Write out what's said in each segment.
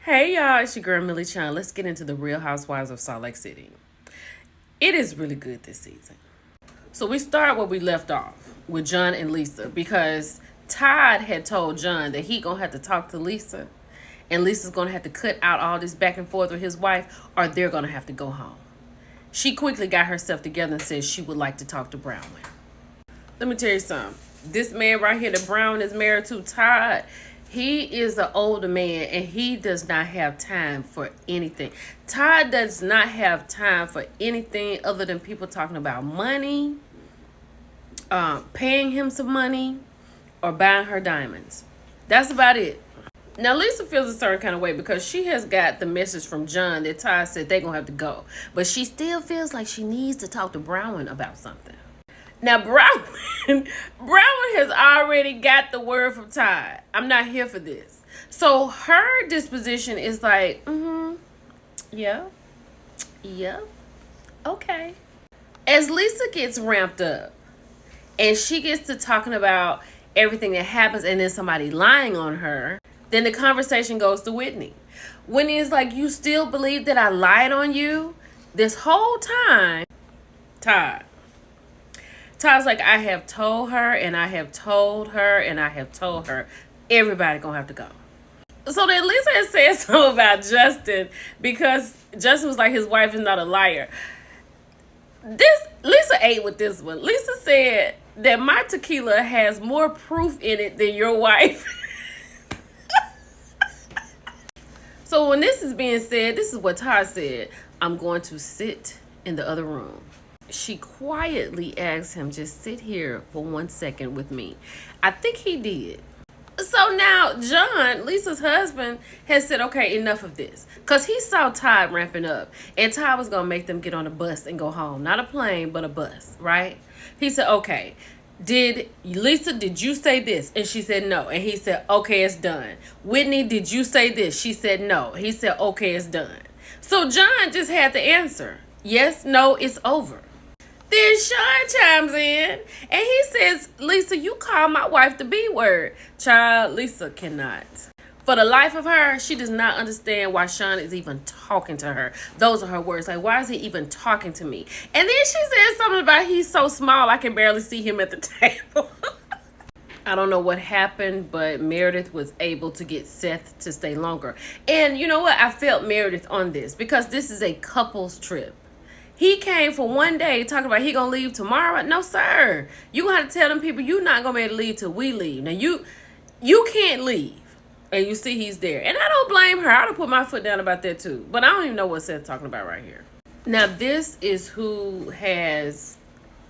Hey y'all, it's your girl Millie Chan. Let's get into the Real Housewives of Salt Lake City. It is really good this season. So we start where we left off with John and Lisa because Todd had told John that he gonna have to talk to Lisa, and Lisa's gonna have to cut out all this back and forth with his wife, or they're gonna have to go home. She quickly got herself together and said she would like to talk to Brown. Let me tell you something. This man right here that Brown is married to, Todd, he is an older man and he does not have time for anything. Todd does not have time for anything other than people talking about money, paying him some money, or buying her diamonds. That's about it. Now, Lisa feels a certain kind of way because she has got the message from John that Todd said they're going to have to go. But she still feels like she needs to talk to Brown about something. Now, Brown has already got the word from Todd. I'm not here for this. So her disposition is like, yeah, okay. As Lisa gets ramped up and she gets to talking about everything that happens and then somebody lying on her, then the conversation goes to Whitney. Whitney is like, you still believe that I lied on you this whole time? Todd's like, I have told her and I have told her and I have told her. Everybody gonna have to go. So then Lisa has said something about Justin because Justin was like, his wife is not a liar. Lisa ate with this one. Lisa said that my tequila has more proof in it than your wife. So when this is being said, this is what Todd said. I'm going to sit in the other room. She quietly asked him, just sit here for 1 second with me. I think he did. So now John, Lisa's husband, has said, okay, enough of this. Because he saw Todd ramping up. And Todd was going to make them get on a bus and go home. Not a plane, but a bus, right? He said, okay, did you say this? And she said no. And he said, okay, it's done. Whitney, did you say this? She said no. He said, okay, it's done. So John just had to answer. Yes, no, it's over. Then Sean chimes in and he says, Lisa, you call my wife the B word. Child, Lisa cannot. For the life of her, she does not understand why Sean is even talking to her. Those are her words. Like, why is he even talking to me? And then she says something about he's so small I can barely see him at the table. I don't know what happened, but Meredith was able to get Seth to stay longer. And you know what? I felt Meredith on this because this is a couple's trip. He came for 1 day talking about he gonna leave tomorrow. No, sir. You gonna have to tell them people you're not gonna be able to leave till we leave. Now you can't leave. And you see he's there. And I don't blame her. I'd have put my foot down about that too. But I don't even know what Seth's talking about right here. Now this is who has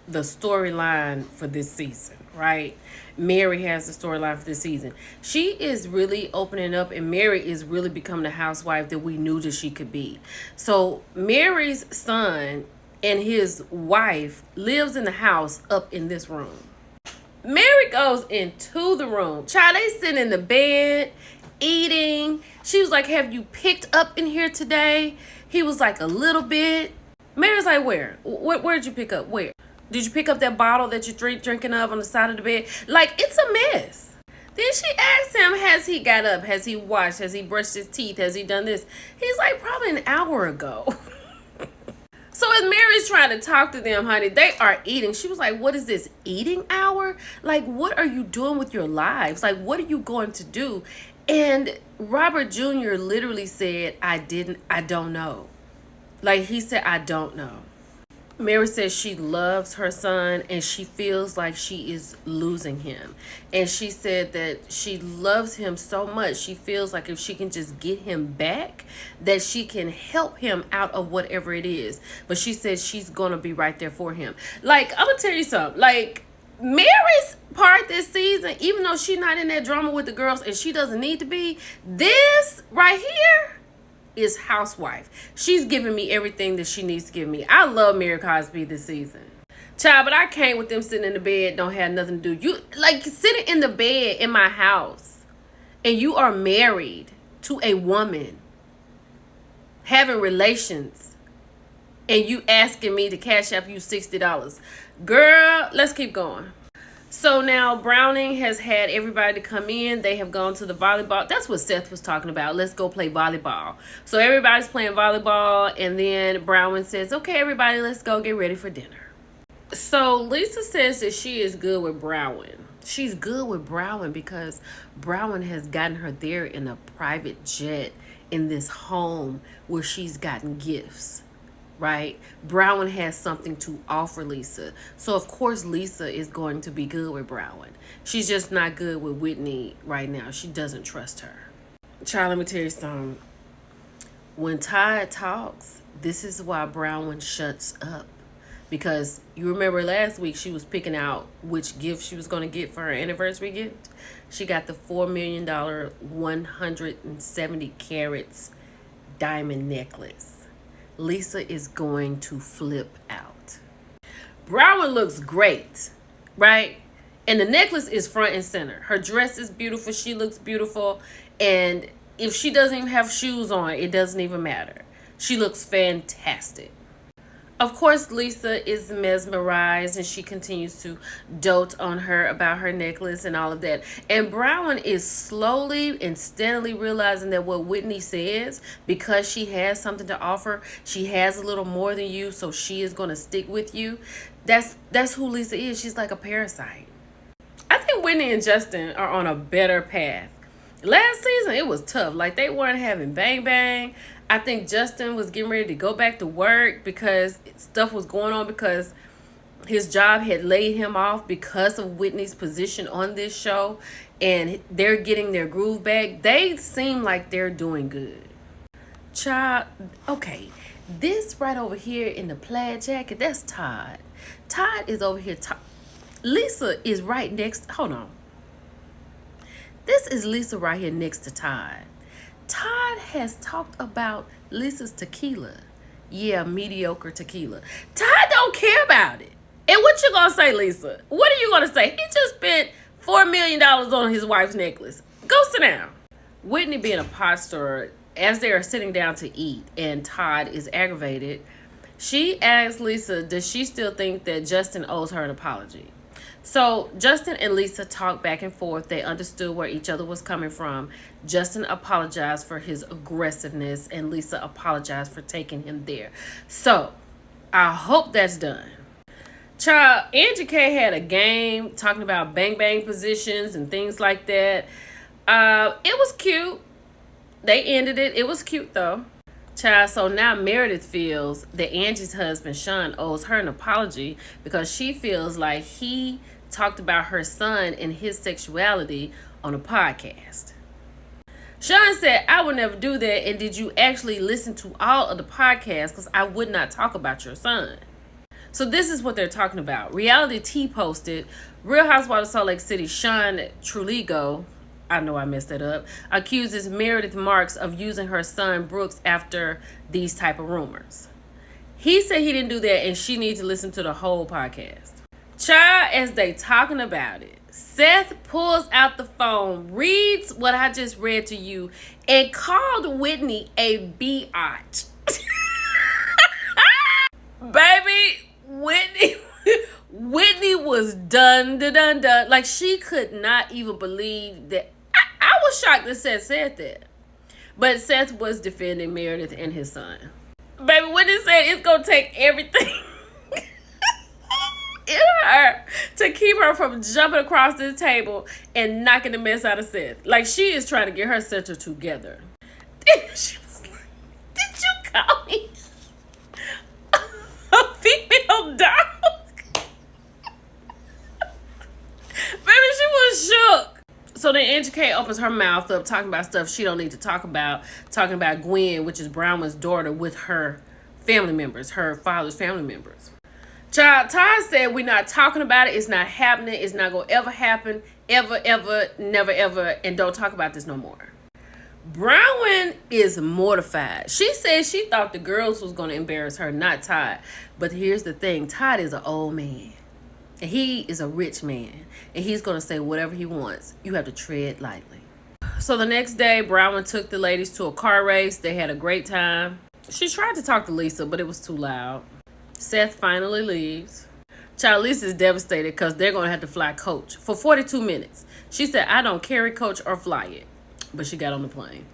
the storyline for this season, right? Mary has the storyline for this season. She is really opening up and Mary is really becoming the housewife that we knew that she could be. So Mary's son and his wife lives in the house up in this room. Mary goes into the room. Child, they sit in the bed eating. She was like, have you picked up in here today? He was like, a little bit. Mary's like, where? Where did you pick up? Where? Did you pick up that bottle that you're drinking of on the side of the bed? Like, it's a mess. Then she asked him, has he got up? Has he washed? Has he brushed his teeth? Has he done this? He's like, probably an hour ago. So as Mary's trying to talk to them, honey, they are eating. She was like, what is this, eating hour? Like, what are you doing with your lives? Like, what are you going to do? And Robert Jr. literally said, I don't know. Like, he said, I don't know. Mary says she loves her son and she feels like she is losing him. And she said that she loves him so much, she feels like if she can just get him back, that she can help him out of whatever it is. But she says she's going to be right there for him. Like, I'm going to tell you something. Like, Mary's part this season, even though she's not in that drama with the girls and she doesn't need to be, this right here is housewife. She's giving me everything that she needs to give me. I love Mary Cosby this season. Child, but I can't with them sitting in the bed, don't have nothing to do. You, like, sitting in the bed in my house and you are married to a woman, having relations, and you asking me to cash up you $60. Girl, let's keep going. So now Browning has had everybody to come in. They have gone to the volleyball. That's what Seth was talking about. Let's go play volleyball. So everybody's playing volleyball, and then Browning says, okay, everybody, let's go get ready for dinner. So Lisa says that she is good with Browning. She's good with Browning because Browning has gotten her there in a private jet in this home where she's gotten gifts. Right? Browning has something to offer Lisa. So of course Lisa is going to be good with Browning. She's just not good with Whitney right now. She doesn't trust her. Child, let me tell you something. When Todd talks, this is why Browning shuts up. Because you remember last week she was picking out which gift she was going to get for her anniversary gift. She got the $4 million 170 carats diamond necklace. Lisa is going to flip out. Browning looks great, right? And the necklace is front and center. Her dress is beautiful. She looks beautiful. And if she doesn't even have shoes on, it doesn't even matter. She looks fantastic. Of course, Lisa is mesmerized and she continues to dote on her about her necklace and all of that. And Browning is slowly and steadily realizing that what Whitney says, because she has something to offer, she has a little more than you, so she is going to stick with you. That's who Lisa is. She's like a parasite. I think Whitney and Justin are on a better path. Last season, it was tough. Like, they weren't having bang bang. I think Justin was getting ready to go back to work because stuff was going on, because his job had laid him off because of Whitney's position on this show, and they're getting their groove back. They seem like they're doing good. Child, okay, this right over here in the plaid jacket, that's Todd. Todd is over here. Lisa is right next. Hold on. This is Lisa right here next to Todd. Todd has talked about Lisa's tequila. Yeah, mediocre tequila. Todd don't care about it. And what you gonna say, Lisa? What are you gonna say? He just spent $4 million on his wife's necklace. Go sit down. Whitney being a pot stirrer, as they are sitting down to eat and Todd is aggravated, she asks Lisa, does she still think that Justin owes her an apology? So Justin and Lisa talked back and forth. They understood where each other was coming from. Justin apologized for his aggressiveness and Lisa apologized for taking him there. So I hope that's done. Child, Angie K had a game talking about bang bang positions and things like that. It was cute. They ended it. It was cute though. Child, so now Meredith feels that Angie's husband Sean owes her an apology because she feels like he talked about her son and his sexuality on a podcast. Sean said, I would never do that, and did you actually listen to all of the podcasts? Because I would not talk about your son. So this is what they're talking about. Reality T posted, Real Housewives of Salt Lake City Sean Truligo, I know I messed that up, accuses Meredith Marks of using her son Brooks after these type of rumors. He said he didn't do that and she needs to listen to the whole podcast. Child, as they talking about it, Seth pulls out the phone, reads what I just read to you, and called Whitney a biatch. Baby, Whitney was done. Like, she could not even believe that. I was shocked that Seth said that. But Seth was defending Meredith and his son. Baby, Whitney said it's going to take everything in her to keep her from jumping across this table and knocking the mess out of Seth. Like, she is trying to get her center together. She was like, did you call me a female dog? Baby, she was shook. So then Angie K opens her mouth up talking about stuff she don't need to talk about. Talking about Gwen, which is Brownman's daughter, with her family members, her father's family members. Child, Todd said we're not talking about it. It's not happening. It's not going to ever happen. Ever, never, ever. And don't talk about this no more. Brown is mortified. She said she thought the girls was going to embarrass her, not Todd. But here's the thing. Todd is an old man. And he is a rich man. And he's going to say whatever he wants. You have to tread lightly. So the next day, Brown took the ladies to a car race. They had a great time. She tried to talk to Lisa, but it was too loud. Seth finally leaves. Charlize is devastated because they're going to have to fly coach for 42 minutes. She said, I don't carry coach or fly it. But she got on the plane.